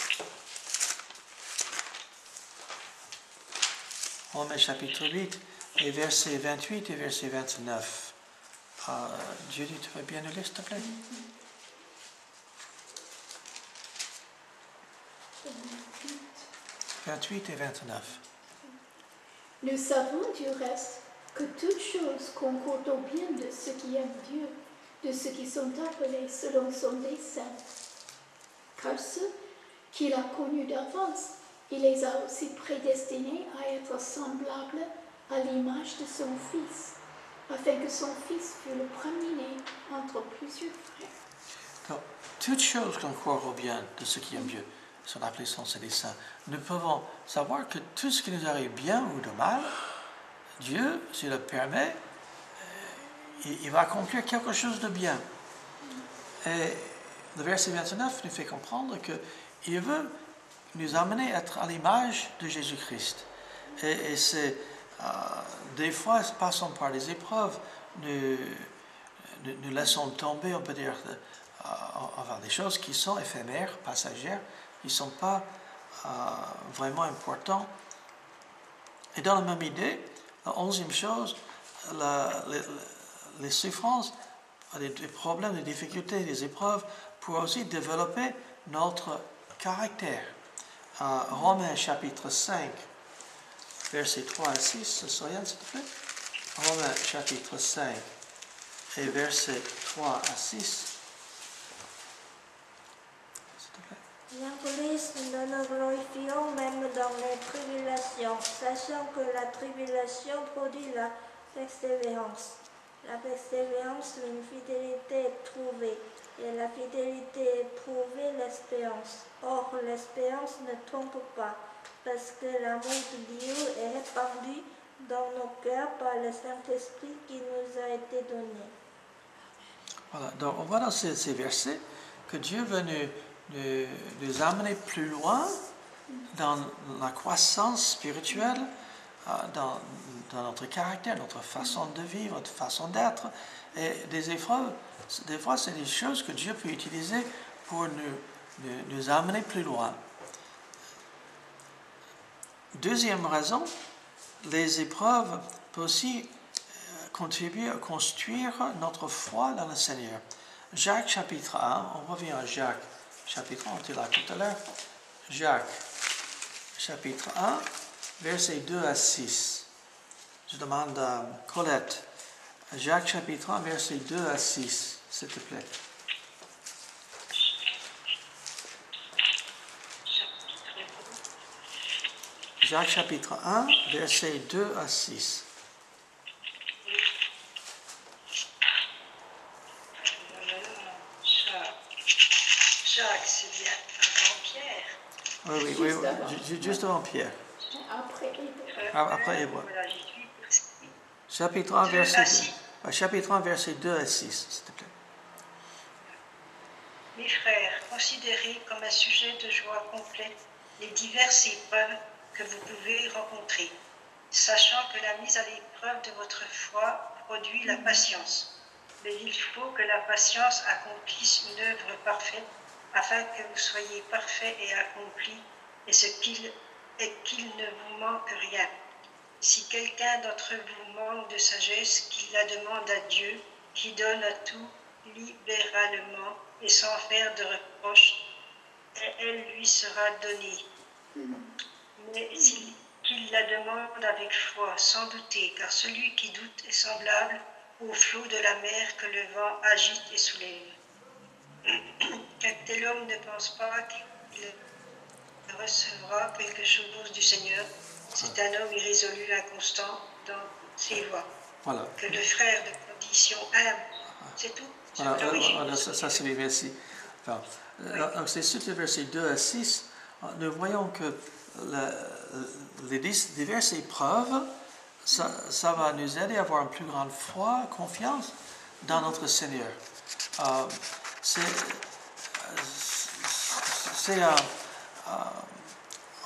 Romains chapitre 8 et versets 28 et verset 29. Judy, tu veux bien nous lire, s'il te plaît? « 28 et 29. Nous savons du reste que toutes choses concordent au bien de ceux qui aiment Dieu, de ceux qui sont appelés selon son dessein. Car ceux qu'il a connus d'avance, il les a aussi prédestinés à être semblables à l'image de son Fils, afin que son Fils fût le premier-né entre plusieurs frères. » Donc, toutes choses concordent au bien de ceux qui aiment Dieu sont appelés selon ses desseins. Nous pouvons savoir que tout ce qui nous arrive bien ou de mal, Dieu, s'il le permet, il va accomplir quelque chose de bien. Et le verset 29 nous fait comprendre qu'il veut nous amener à être à l'image de Jésus-Christ. Et c'est, des fois, passons par des épreuves, nous laissons tomber, on peut dire, enfin, des choses qui sont éphémères, passagères, qui ne sont pas vraiment importantes. Et dans la même idée, la 11e chose, les souffrances, les problèmes, les difficultés, les épreuves pour aussi développer notre caractère. Romains chapitre 5, versets 3 à 6, Soyane, s'il te plaît. Romains chapitre 5 et versets 3 à 6. Bien Christ, nous nous glorifions même dans les tribulations, sachant que la tribulation produit la persévérance. La persévérance, une fidélité éprouvée, et la fidélité éprouvée, l'espérance. Or, l'espérance ne trompe pas, parce que l'amour de Dieu est répandu dans nos cœurs par le Saint-Esprit qui nous a été donné. Voilà, donc on voit dans ces versets que Dieu veut nous amener plus loin dans la croissance spirituelle, dans notre caractère, notre façon de vivre, notre façon d'être. Et des épreuves, des fois, c'est des choses que Dieu peut utiliser pour nous amener plus loin. Deuxième raison, les épreuves peuvent aussi contribuer à construire notre foi dans le Seigneur. Jacques chapitre 1, on revient à Jacques chapitre 1, on était là tout à l'heure. Jacques chapitre 1, versets 2 à 6. Je demande à Colette, Jacques chapitre 1, versets 2 à 6, s'il te plaît. Jacques chapitre 1, versets 2 à 6. Jacques, c'est bien avant Pierre. Oui, juste avant Pierre. Après Hébreu. Après Hébreu. Voilà, j'y suis. Chapitre 1, verset 2 à 6, s'il te plaît. Mes frères, considérez comme un sujet de joie complète les diverses épreuves que vous pouvez rencontrer, sachant que la mise à l'épreuve de votre foi produit la patience. Mais il faut que la patience accomplisse une œuvre parfaite, afin que vous soyez parfaits et accomplis, et qu'il ne vous manque rien. Si quelqu'un d'entre vous manque de sagesse, qu'il la demande à Dieu, qui donne à tout libéralement et sans faire de reproche, et elle lui sera donnée. Mais qu'il la demande avec foi, sans douter, car celui qui doute est semblable au flot de la mer que le vent agite et soulève. Qu'un tel homme ne pense pas qu'il recevra quelque chose du Seigneur. C'est un homme irrésolu, inconstant dans ses voies. Voilà. Que le frère de condition aime. C'est tout. Voilà, ça c'est bien, merci. Enfin, donc c'est sur le verset 2 à 6, nous voyons que les diverses épreuves, ça va nous aider à avoir une plus grande foi, confiance dans notre Seigneur.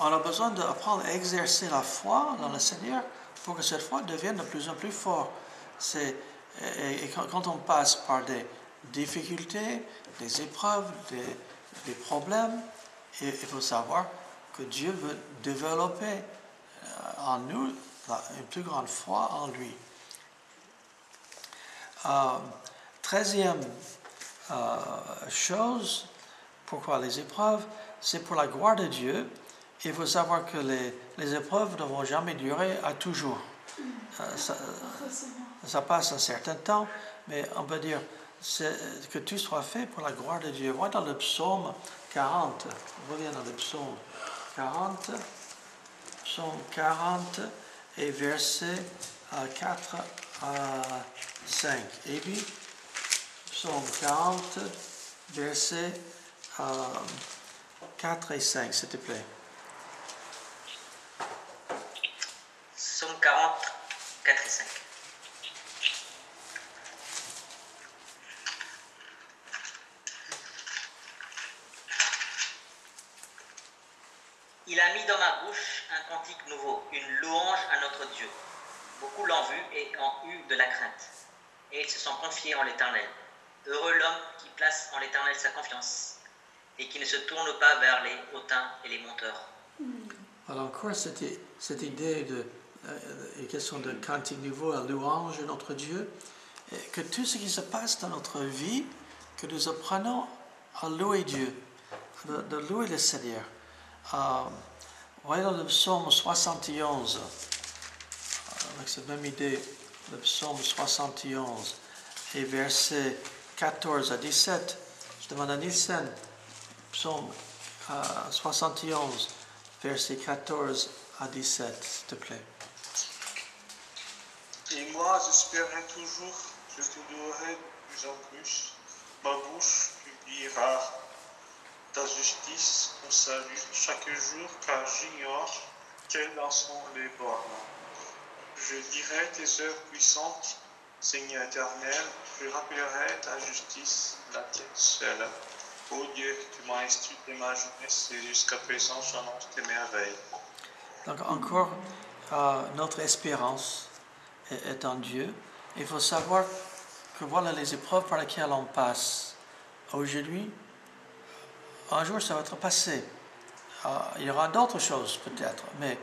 On a besoin d'apprendre à exercer la foi dans le Seigneur pour que cette foi devienne de plus en plus forte. Et quand on passe par des difficultés, des épreuves, des problèmes, il faut savoir que Dieu veut développer en nous une plus grande foi en lui. 13e chose, pourquoi les épreuves, c'est pour la gloire de Dieu. Il faut savoir que les épreuves ne vont jamais durer à toujours. Ça passe un certain temps, mais on peut dire que tout soit fait pour la gloire de Dieu. Voilà dans le psaume 40. On revient dans le psaume 40. Psaume 40 et versets 4 à 5. Et puis, psaume 40, versets 4 et 5, s'il te plaît. Psaume 40, 4 et 5. Il a mis dans ma bouche un cantique nouveau, une louange à notre Dieu. Beaucoup l'ont vu et ont eu de la crainte. Et ils se sont confiés en l'Éternel. Heureux l'homme qui place en l'Éternel sa confiance et qui ne se tourne pas vers les hautains et les menteurs. Alors encore cette idée de question de cantique nouveau, à louange à notre Dieu, et que tout ce qui se passe dans notre vie, que nous apprenons à louer Dieu, de louer le Seigneur. Voyez dans le psaume 71, avec cette même idée, le psaume 71 et versets 14 à 17, je demande à Nielsen, psaume 71, versets 14 à 17, s'il te plaît. Et moi, j'espérais toujours, je te louerai de plus en plus. Ma bouche publiera ta justice, ton salut, chaque jour, car j'ignore quelles en sont les bornes. Je dirai tes œuvres puissantes, Seigneur éternel, je rappellerai ta justice, la tienne seule. Ô Dieu, tu m'as instruit de ma jeunesse et jusqu'à présent j'annonce tes merveilles. Donc encore, notre espérance est en Dieu. Il faut savoir que voilà les épreuves par lesquelles on passe aujourd'hui. Un jour, ça va être passé. Il y aura d'autres choses peut-être, mais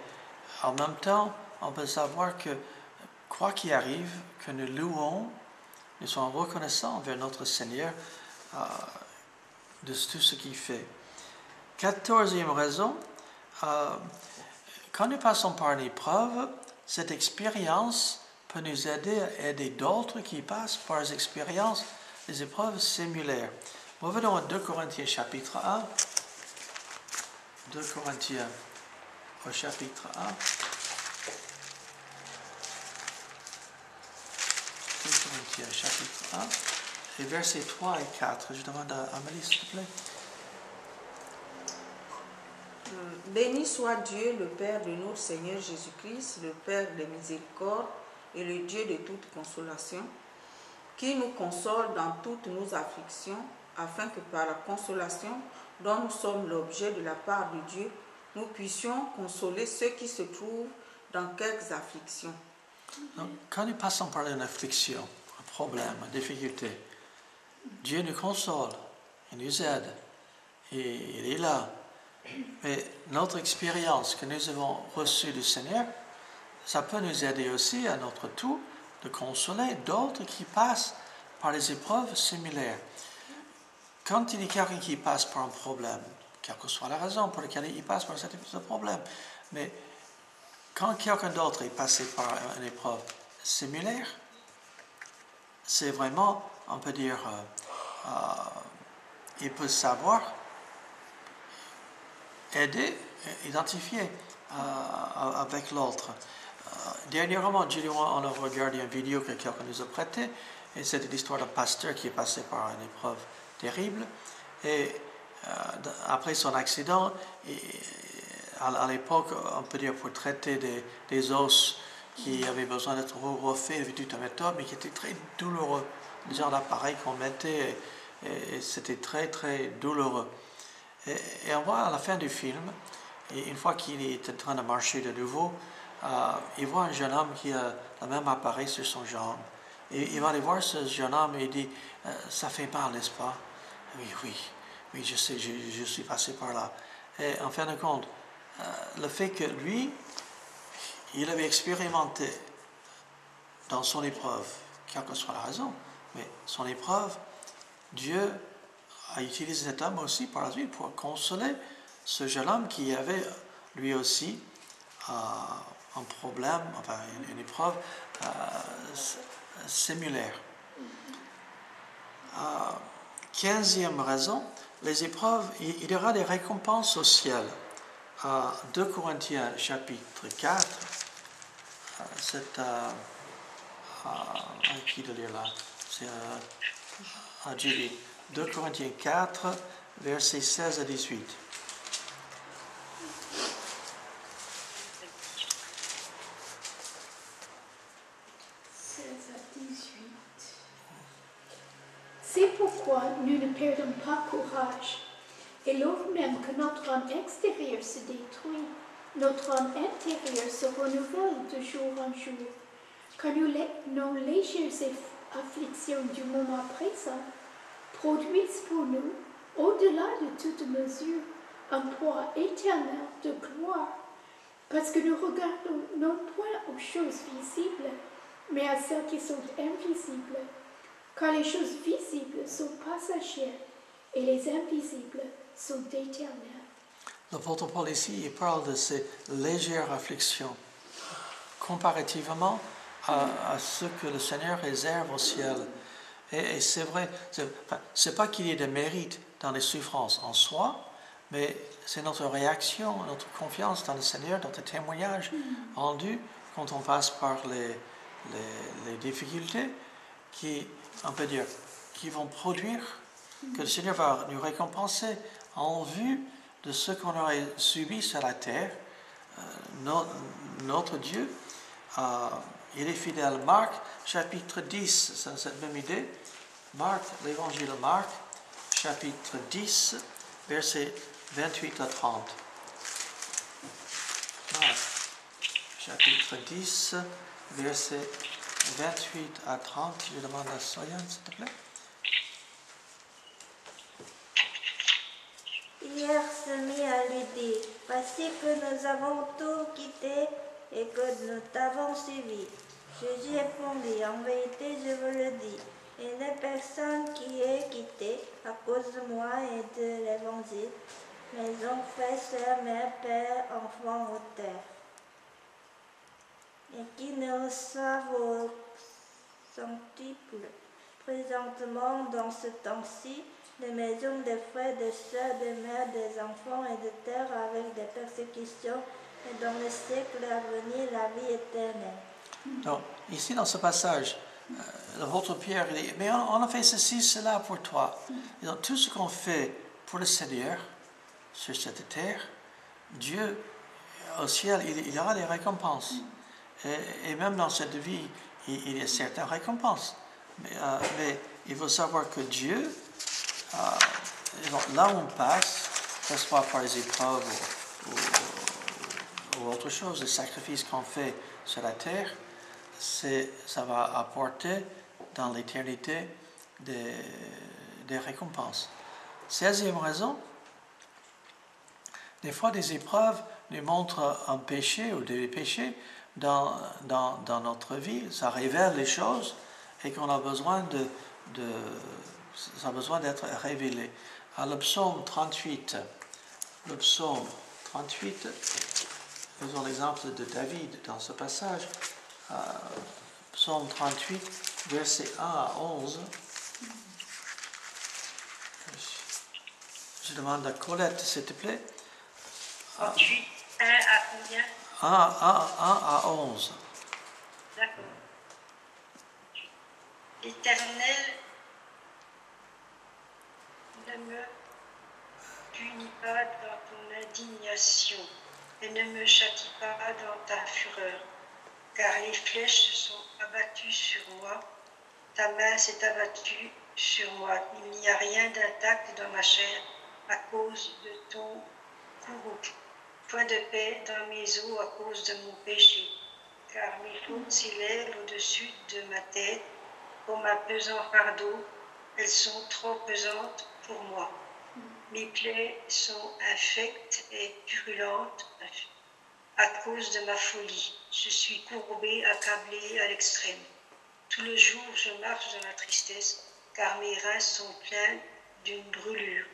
en même temps, on peut savoir que quoi qu'il arrive, que nous louons, nous sommes reconnaissants envers notre Seigneur de tout ce qu'il fait. 14e raison, quand nous passons par une épreuve, cette expérience peut nous aider à aider d'autres qui passent par des expériences, des épreuves similaires. Revenons à 2 Corinthiens chapitre 1. 2 Corinthiens au chapitre 1. 2 Corinthiens chapitre 1 et versets 3 et 4. Je demande à Amélie, s'il te plaît. Béni soit Dieu, le Père de notre Seigneur Jésus-Christ, le Père de miséricorde et le Dieu de toute consolation, qui nous console dans toutes nos afflictions, afin que par la consolation dont nous sommes l'objet de la part de Dieu, nous puissions consoler ceux qui se trouvent dans quelques afflictions. Donc, quand nous passons par une affliction, un problème, une difficulté, Dieu nous console, il nous aide, et il est là. Mais notre expérience que nous avons reçue du Seigneur, ça peut nous aider aussi à notre tour de consoler d'autres qui passent par des épreuves similaires. Quand il y a quelqu'un qui passe par un problème, quelle que soit la raison pour laquelle il passe par ce problème, mais quand quelqu'un d'autre est passé par une épreuve similaire, c'est vraiment, on peut dire, il peut savoir aider, identifier avec l'autre. Dernièrement, Julie, on a regardé une vidéo que quelqu'un nous a prêtée, et c'était l'histoire d'un pasteur qui est passé par une épreuve terrible, et après son accident, à l'époque, on peut dire pour traiter des os qui avaient besoin d'être refaits, il y avait toute une méthode, mais qui était très douloureux. Le genre d'appareil qu'on mettait, et c'était très, très douloureux. Et on voit à la fin du film, et une fois qu'il est en train de marcher de nouveau, il voit un jeune homme qui a le même appareil sur son jambe. Et il va aller voir ce jeune homme et il dit « Ça fait mal, n'est-ce pas? » Oui, je sais, je suis passé par là. Et en fin de compte, le fait que lui, il avait expérimenté dans son épreuve, quelle que soit la raison, mais son épreuve, Dieu a utilisé cet homme aussi par la suite pour consoler ce jeune homme qui avait lui aussi un problème, enfin une épreuve similaire. 15e raison, les épreuves, il y aura des récompenses au ciel. 2 Corinthiens chapitre 4, c'est qui de lire là? C'est à Julie. 2 Corinthiens 4, versets 16 à 18. C'est pourquoi nous ne perdons pas courage. Et lors même que notre homme extérieur se détruit, notre homme intérieur se renouvelle de jour en jour. Car nos légères afflictions du moment présent produisent pour nous, au-delà de toute mesure, un poids éternel de gloire, parce que nous regardons non point aux choses visibles, mais à celles qui sont invisibles. Car les choses visibles sont passagères et les invisibles sont éternelles. L'apôtre Paul ici, il parle de ces légères afflictions, comparativement à ce que le Seigneur réserve au ciel. Et c'est vrai, c'est pas qu'il y ait de mérite dans les souffrances en soi, mais c'est notre réaction, notre confiance dans le Seigneur, notre témoignage rendu quand on passe par les difficultés qui, on peut dire, qui vont produire, que le Seigneur va nous récompenser en vue de ce qu'on aurait subi sur la terre. Notre Dieu, il est fidèle. Marc, chapitre 10, c'est cette même idée. Marc, l'évangile de Marc, chapitre 10, versets 28 à 30. Marc, chapitre 10, versets 28 à 30. Je demande à Soyan, s'il te plaît. Pierre se mit à lui dire, « Voici que nous avons tout quitté et que nous t'avons suivi. » Jésus répondit, « En vérité, je vous le dis, il n'est personne qui ait quitté à cause de moi et de l'Évangile, mais ont fait sœur, mère, père, enfant ou terre, et qui ne reçoivent au centuple présentement dans ce temps-ci des maisons, des frères, des sœurs, des mères, des enfants et de terre avec des persécutions, et dans le siècle à venir la vie éternelle. » Donc, ici dans ce passage, l'apôtre Pierre dit, mais on a fait ceci, cela pour toi. Et donc, tout ce qu'on fait pour le Seigneur sur cette terre, Dieu, au ciel, il y aura des récompenses. Et même dans cette vie, il y a certaines récompenses. Mais il faut savoir que Dieu, là où on passe, que ce soit par les épreuves ou autre chose, les sacrifices qu'on fait sur la terre, ça va apporter dans l'éternité des récompenses. 16e raison, des fois des épreuves nous montrent un péché ou des péchés dans notre vie, ça révèle les choses et qu'on a besoin ça a besoin d'être révélé. À le psaume 38, faisons l'exemple de David dans ce passage. Psaume 38, versets 1 à 11. Je demande à Colette, s'il te plaît. 38, 1 à combien? 1 à 11. D'accord. L'Éternel ne me punit pas dans ton indignation et ne me châtie pas dans ta fureur, car les flèches se sont abattues sur moi, ta main s'est abattue sur moi. Il n'y a rien d'intact dans ma chair à cause de ton courroux. Point de paix dans mes os à cause de mon péché, car mes fautes s'élèvent au-dessus de ma tête comme un pesant fardeau. Elles sont trop pesantes pour moi. Mes plaies sont infectes et purulentes à cause de ma folie. Je suis courbé, accablé à l'extrême. Tout le jour, je marche dans la tristesse, car mes reins sont pleins d'une brûlure.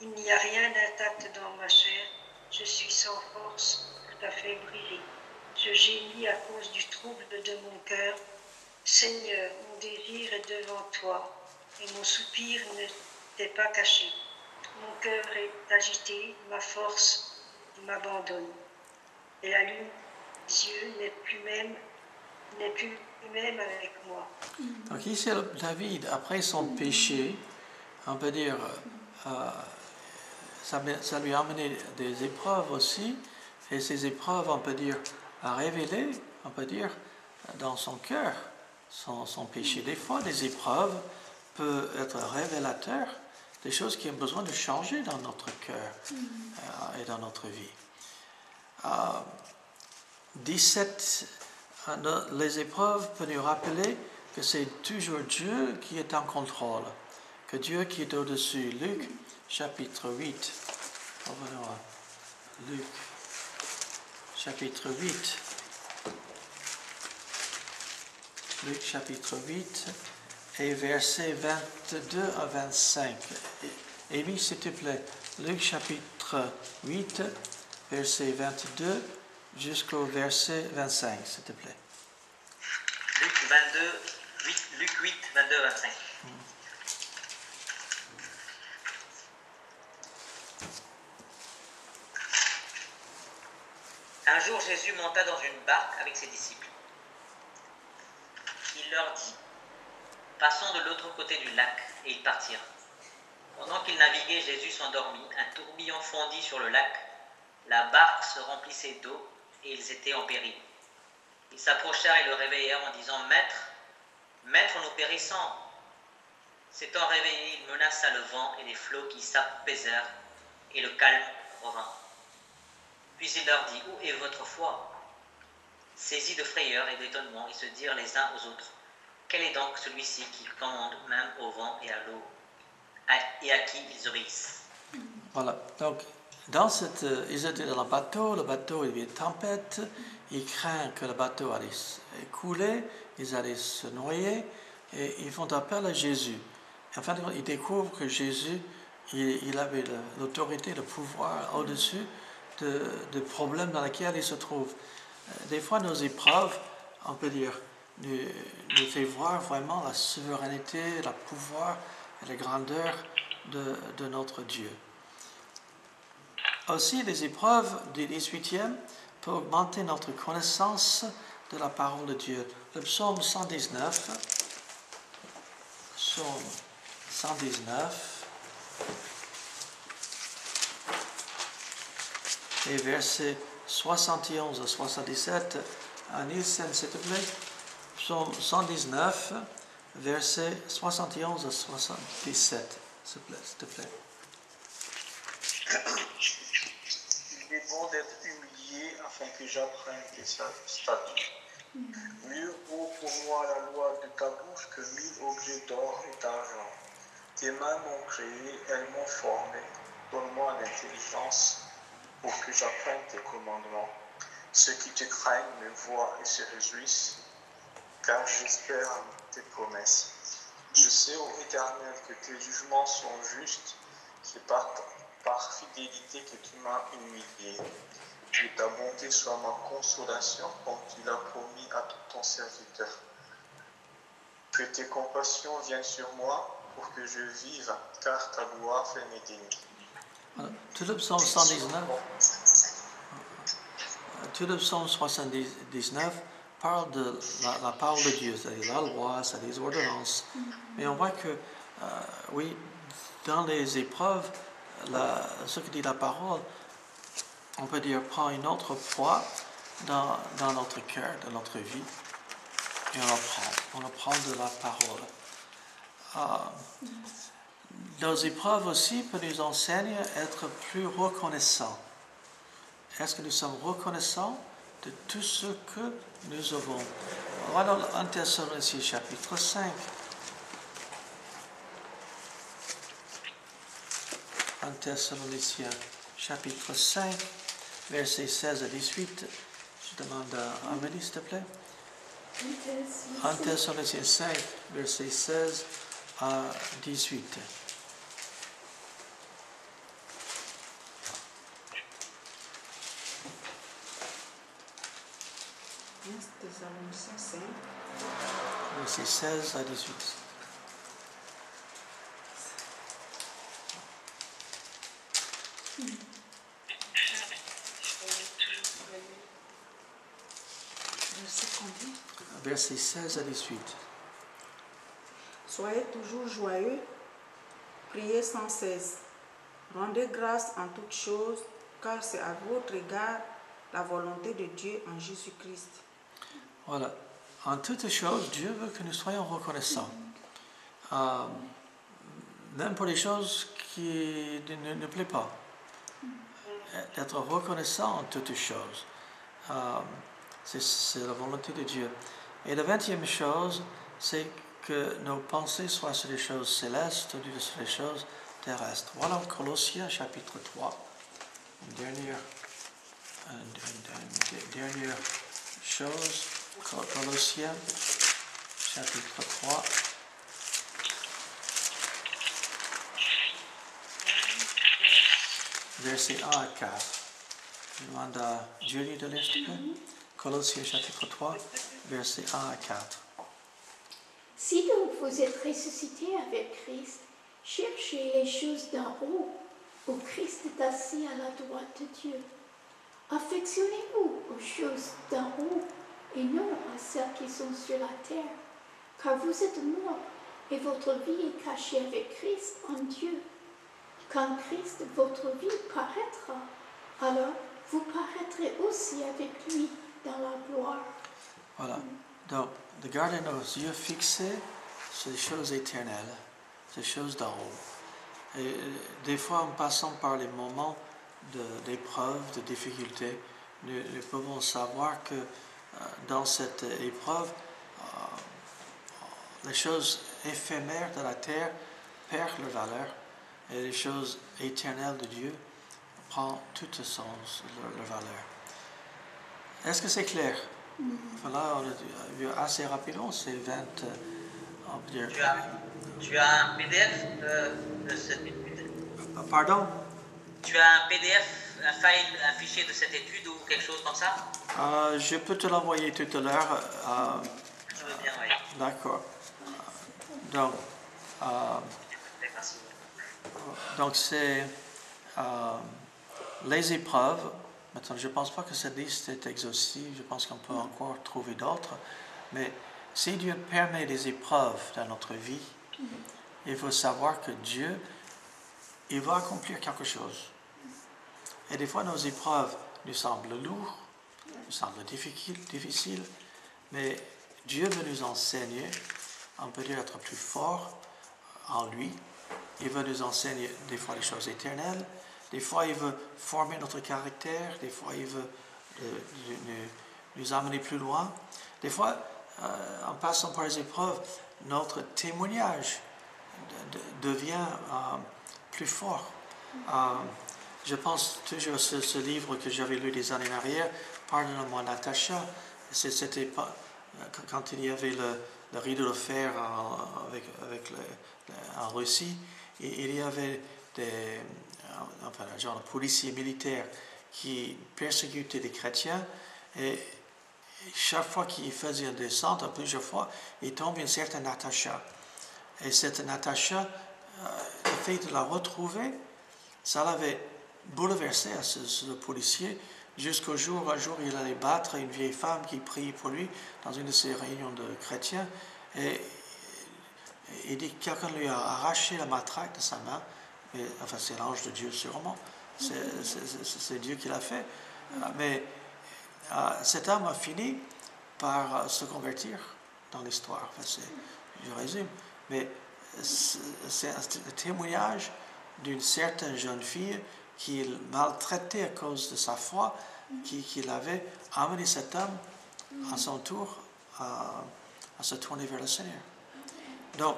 Il n'y a rien d'intact dans ma chair. Je suis sans force, tout à fait brisé. Je gémis à cause du trouble de mon cœur. Seigneur, mon désir est devant toi, et mon soupir ne t'est pas caché. Mon cœur est agité, ma force m'abandonne. Et la lune des yeux n'est plus même avec moi. Donc ici, David, après son péché, on peut dire, ça lui a amené des épreuves aussi, et ces épreuves, on peut dire, a révélé, on peut dire, dans son cœur, son péché. Des fois, des épreuves peuvent être révélateurs des choses qui ont besoin de changer dans notre cœur et dans notre vie. 17, les épreuves peuvent nous rappeler que c'est toujours Dieu qui est en contrôle, que Dieu qui est au-dessus. Luc chapitre 8. Revenons à Luc chapitre 8. Luc chapitre 8 et versets 22 à 25. Amy, s'il te plaît, Luc chapitre 8, verset 22 jusqu'au verset 25, s'il te plaît. Luc 8, 22 à 25. Un jour, Jésus monta dans une barque avec ses disciples. Il leur dit, « Passons de l'autre côté du lac, » et ils partirent. Pendant qu'ils naviguaient, Jésus s'endormit, un tourbillon fondit sur le lac, la barque se remplissait d'eau et ils étaient en péril. Ils s'approchèrent et le réveillèrent en disant, « Maître, Maître, nous périssons. » S'étant réveillé, il menaça le vent et les flots qui s'apaisèrent et le calme revint. Puis il leur dit, « Où est votre foi ?» Saisis de frayeur et d'étonnement, ils se dirent les uns aux autres, « Quel est donc celui-ci qui commande même au vent et à l'eau, et à qui ils obéissent ?» Voilà, donc ils étaient dans le bateau il y avait tempête, ils craignent que le bateau allait couler, ils allaient se noyer, et ils font appel à Jésus. Et en fin de compte, ils découvrent que Jésus, il avait l'autorité, le pouvoir au-dessus de problèmes dans lesquels ils se trouvent. Des fois, nos épreuves, on peut dire, nous fait voir vraiment la souveraineté, le pouvoir et la grandeur de notre Dieu. Aussi, les épreuves du 18e peuvent augmenter notre connaissance de la parole de Dieu. Le psaume 119, et versets 71 à 77, à Nielsen, s'il te plaît. Psaume 119, versets 71 à 77, s'il te plaît. Il est bon d'être humilié afin que j'apprenne tes statuts. Mieux vaut pour moi la loi de ta bouche que 1000 objets d'or et d'argent. Tes mains m'ont créé, elles m'ont formé. Donne-moi l'intelligence pour que j'apprenne tes commandements. Ceux qui te craignent me voient et se réjouissent, car j'espère tes promesses. Je sais, ô Éternel, que tes jugements sont justes, c'est par fidélité que tu m'as humilié. Que ta bonté soit ma consolation, comme tu l'as promis à ton serviteur. Que tes compassions viennent sur moi pour que je vive, car ta gloire fait mes dénis. Tout le psaume 79 parle de la parole de Dieu, c'est-à-dire la loi, c'est-à-dire les ordonnances. Mais on voit que, oui, dans les épreuves, ce que dit la parole, on peut dire, prend une autre poids dans notre cœur, dans notre vie, et on apprend de la parole. Nos épreuves aussi peuvent nous enseigner à être plus reconnaissants. Est-ce que nous sommes reconnaissants de tout ce que nous avons? On va dans 1 Thessaloniciens chapitre 5. 1 Thessaloniciens chapitre 5, versets 16 à 18. Je demande à Amélie, s'il te plaît. 1 Thessaloniciens 5, versets 16 à 18. Thessaloniciens 5. Versets 16 à 18. Versets 16 à 18. Soyez toujours joyeux, priez sans cesse, rendez grâce en toutes choses, car c'est à votre égard la volonté de Dieu en Jésus-Christ. Voilà. En toutes choses, Dieu veut que nous soyons reconnaissants. même pour les choses qui ne plaisent pas. D'être reconnaissant en toutes choses. C'est la volonté de Dieu. Et la 20e chose, c'est que nos pensées soient sur les choses célestes au lieu de sur les choses terrestres. Voilà Colossiens chapitre 3. Une dernière chose, Colossiens chapitre 3. Versets 1 à 4. Je demande à Julie de lire. Colossiens chapitre 3, versets 1 à 4. Si donc vous êtes ressuscités avec Christ, cherchez les choses d'en haut, où Christ est assis à la droite de Dieu. Affectionnez-vous aux choses d'en haut et non à celles qui sont sur la terre, car vous êtes morts et votre vie est cachée avec Christ en Dieu. Quand Christ, votre vie, paraîtra, alors vous paraîtrez aussi avec lui dans la gloire. Voilà. Donc, de garder nos yeux fixés sur les choses éternelles, ces choses d'en haut. Et des fois, en passant par les moments d'épreuve, de difficulté, nous pouvons savoir que dans cette épreuve, les choses éphémères de la terre perdent leur valeur et les choses éternelles de Dieu prennent toute leur valeur. Est-ce que c'est clair? Voilà, on a vu assez rapidement, c'est 20... on peut dire. Tu as un PDF de cette étude? Pardon? Tu as un PDF, un fichier de cette étude ou quelque chose comme ça? Je peux te l'envoyer tout à l'heure. Je veux bien, oui. D'accord. Donc c'est les épreuves. Maintenant, je ne pense pas que cette liste est exhaustive. Je pense qu'on peut encore trouver d'autres. Mais si Dieu permet des épreuves dans notre vie, il faut savoir que Dieu, il va accomplir quelque chose. Et des fois, nos épreuves nous semblent lourdes, nous semblent difficiles, mais Dieu veut nous enseigner, on peut dire être plus fort en lui. Il veut nous enseigner des fois les choses éternelles, des fois il veut former notre caractère, des fois il veut nous amener plus loin. Des fois, en passant par les épreuves, notre témoignage devient plus fort. Je pense toujours à ce livre que j'avais lu des années en arrière, Pardonne-moi Natacha. C'était quand il y avait le rideau de fer en Russie, et il y avait genre de policiers militaires qui persécutaient les chrétiens, et chaque fois qu'il faisait une descente, plusieurs fois, il tombait une certaine Natacha. Et cette Natacha, le fait de la retrouver, ça l'avait bouleversé à ce policier, jusqu'au jour, un jour, il allait battre une vieille femme qui priait pour lui dans une de ces réunions de chrétiens, et il dit que quelqu'un lui a arraché la matraque de sa main, enfin c'est l'ange de Dieu sûrement, c'est Dieu qui l'a fait, mais cet homme a fini par se convertir dans l'histoire, enfin, je résume, mais c'est un témoignage d'une certaine jeune fille qui maltraitait à cause de sa foi, qui l'avait amené cet homme à son tour à se tourner vers le Seigneur. Donc,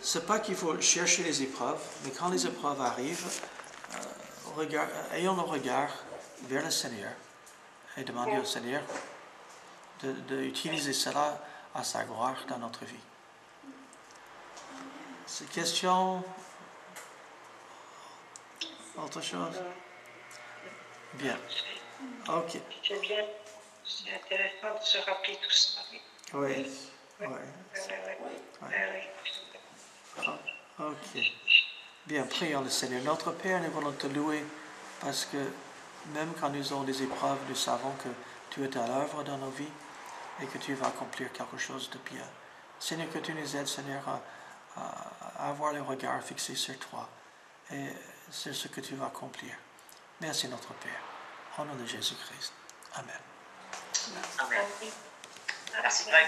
c'est pas qu'il faut chercher les épreuves, mais quand les épreuves arrivent, ayons le regard vers le Seigneur et demandez au Seigneur d'utiliser cela à sa gloire dans notre vie. Ces questions? Autre chose? Bien. Ok. C'est bien. C'est intéressant de se rappeler tout ça. Oui. Ok. Bien, prions le Seigneur. Notre Père, nous voulons te louer parce que même quand nous avons des épreuves, nous savons que tu es à l'œuvre dans nos vies et que tu vas accomplir quelque chose de bien. Seigneur, que tu nous aides, Seigneur, à avoir le regard fixé sur toi et sur ce que tu vas accomplir. Merci notre Père. Au nom de Jésus-Christ. Amen. Amen. Merci Greg.